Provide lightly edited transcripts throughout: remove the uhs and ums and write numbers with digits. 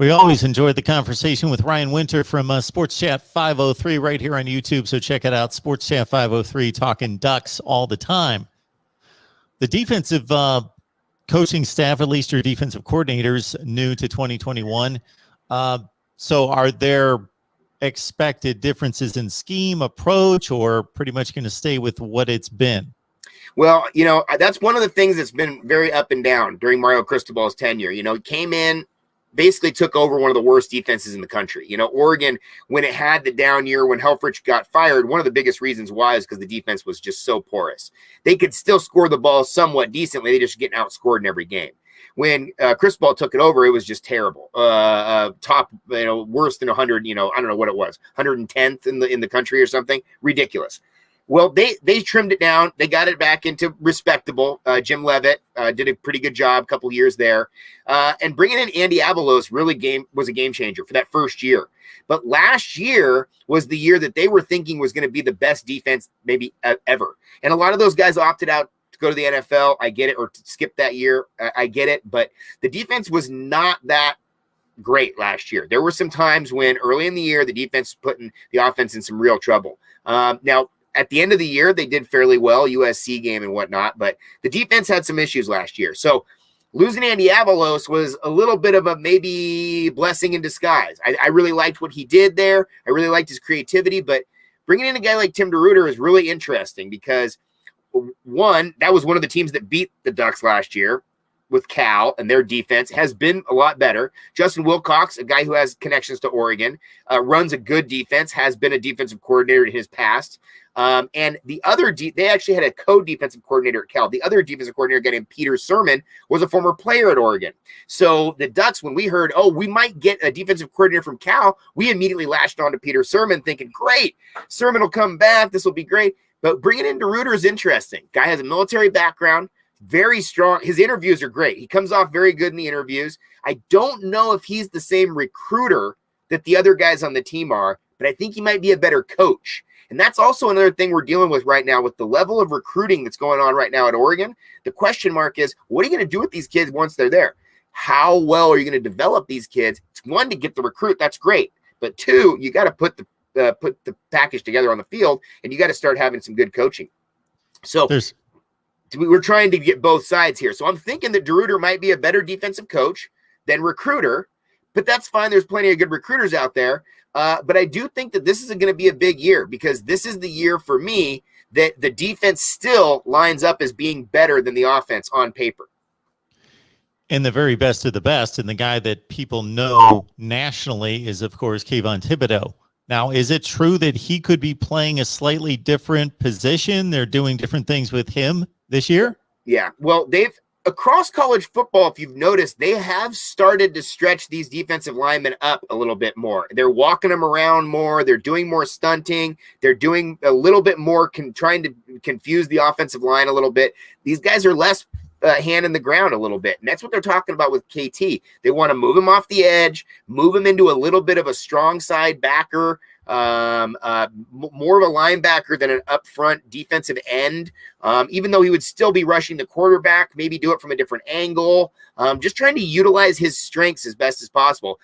We always enjoyed the conversation with Ryan Winter from Sports Chat 503 right here on YouTube. So check it out, Sports Chat 503, talking Ducks all the time. The defensive coaching staff, at least your defensive coordinators, new to 2021. So are there expected differences in scheme, approach, or pretty much going to stay with what it's been? Well, that's one of the things that's been very up and down during Mario Cristobal's tenure. He came in, basically took over one of the worst defenses in the country. Oregon, when it had the down year, when Helfrich got fired, one of the biggest reasons why is because the defense was just so porous. They could still score the ball somewhat decently. They just getting outscored in every game. When Cristobal took it over, it was just terrible. Top, worse than 100, I don't know what it was, 110th in the country or something. Ridiculous. Well, they trimmed it down. They got it back into respectable. Jim Leavitt did a pretty good job, a couple years there. And bringing in Andy Avalos was a game changer for that first year. But last year was the year that they were thinking was going to be the best defense maybe ever. And a lot of those guys opted out to go to the NFL. I get it, or to skip that year. I get it. But the defense was not that great last year. There were some times when early in the year, the defense was putting the offense in some real trouble. Now, at the end of the year, they did fairly well, USC game and whatnot, but the defense had some issues last year. So losing Andy Avalos was a little bit of a maybe blessing in disguise. I really liked what he did there. I really liked his creativity, but bringing in a guy like Tim DeRuyter is really interesting because, one, that was one of the teams that beat the Ducks last year with Cal, and their defense has been a lot better. Justin Wilcox, a guy who has connections to Oregon, runs a good defense, has been a defensive coordinator in his past. And the other, they actually had a co-defensive coordinator at Cal. The other defensive coordinator, guy named Peter Sermon, was a former player at Oregon. So the Ducks, when we heard, we might get a defensive coordinator from Cal, we immediately lashed on to Peter Sermon thinking, great, Sermon will come back. This will be great. But bringing in DeRuyter is interesting. Guy has a military background. Very strong. His interviews are great. He comes off very good in the interviews. I don't know if he's the same recruiter that the other guys on the team are, but I think he might be a better coach. And that's also another thing we're dealing with right now with the level of recruiting that's going on right now at Oregon. The question mark is, what are you going to do with these kids once they're there? How well are you going to develop these kids? It's one, to get the recruit. That's great. But two, you got to put the package together on the field, and you got to start having some good coaching. So we're trying to get both sides here. So I'm thinking that DeRuyter might be a better defensive coach than recruiter, but that's fine. There's plenty of good recruiters out there. But I do think that this is going to be a big year, because this is the year for me that the defense still lines up as being better than the offense on paper. And the very best of the best. And the guy that people know nationally is, of course, Kevon Thibodeaux. Now, is it true that he could be playing a slightly different position? They're doing different things with him this year? Yeah. Well, across college football, if you've noticed, they have started to stretch these defensive linemen up a little bit more. They're walking them around more. They're doing more stunting. They're doing a little bit more, trying to confuse the offensive line a little bit. These guys are less hand in the ground a little bit. And that's what they're talking about with KT. They want to move him off the edge, move him into a little bit of a strong side backer, more of a linebacker than an upfront defensive end, even though he would still be rushing the quarterback, maybe do it from a different angle, just trying to utilize his strengths as best as possible.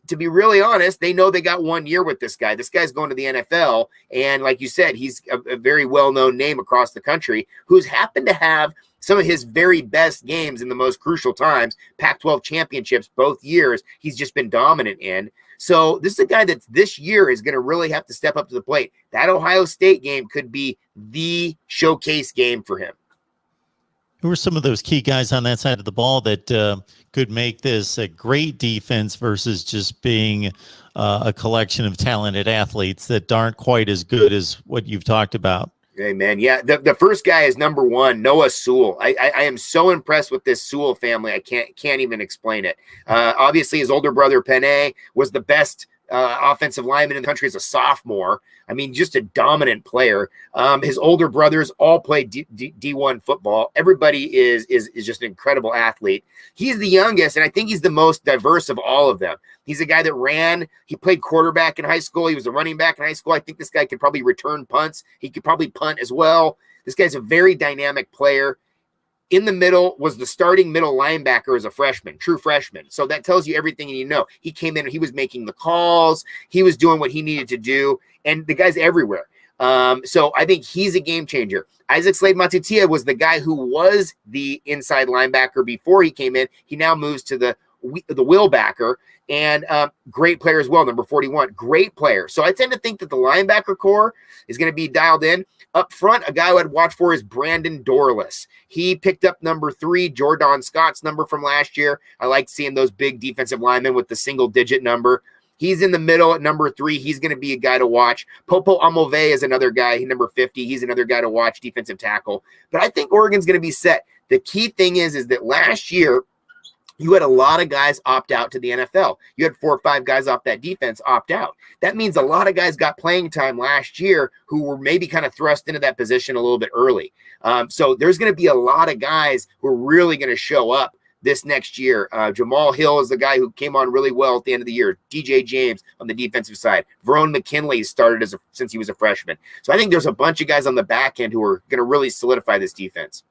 To be really honest, they know they got 1 year with this guy. This guy's going to the NFL, and like you said, he's a very well-known name across the country who's happened to have some of his very best games in the most crucial times, Pac-12 championships, both years, he's just been dominant in. So this is a guy that this year is going to really have to step up to the plate. That Ohio State game could be the showcase game for him. Who are some of those key guys on that side of the ball that could make this a great defense versus just being a collection of talented athletes that aren't quite as good as what you've talked about? Hey, man. Yeah, the first guy is number one, Noah Sewell. I am so impressed with this Sewell family. I can't even explain it. Obviously, his older brother, Penei, was the best offensive lineman in the country as a sophomore. I mean, just a dominant player. His older brothers all played D1 football. Everybody is just an incredible athlete. He's the youngest, and I think he's the most diverse of all of them. He's a guy that ran. He played quarterback in high school. He was a running back in high school. I think this guy could probably return punts. He could probably punt as well. This guy's a very dynamic player. in the middle was the starting middle linebacker as a freshman, true freshman. So that tells you everything you need to know. He came in, he was making the calls, he was doing what he needed to do, and the guy's everywhere. So I think he's a game changer. Isaac Slade-Matutia was the guy who was the inside linebacker before he came in. He now moves to the will backer, and great player as well, number 41. Great player. So I tend to think that the linebacker core is going to be dialed in. Up front, a guy who I'd watch for is Brandon Dorless. He picked up number 3, Jordan Scott's number from last year. I like seeing those big defensive linemen with the single-digit number. He's in the middle at number 3. He's going to be a guy to watch. Popo Amove is another guy. He's number 50. He's another guy to watch, defensive tackle. But I think Oregon's going to be set. The key thing is that last year, you had a lot of guys opt out to the NFL. You had 4 or 5 guys off that defense opt out. That means a lot of guys got playing time last year who were maybe kind of thrust into that position a little bit early. So there's going to be a lot of guys who are really going to show up this next year. Jamal Hill is the guy who came on really well at the end of the year. DJ James on the defensive side. Verone McKinley started since he was a freshman. So I think there's a bunch of guys on the back end who are going to really solidify this defense.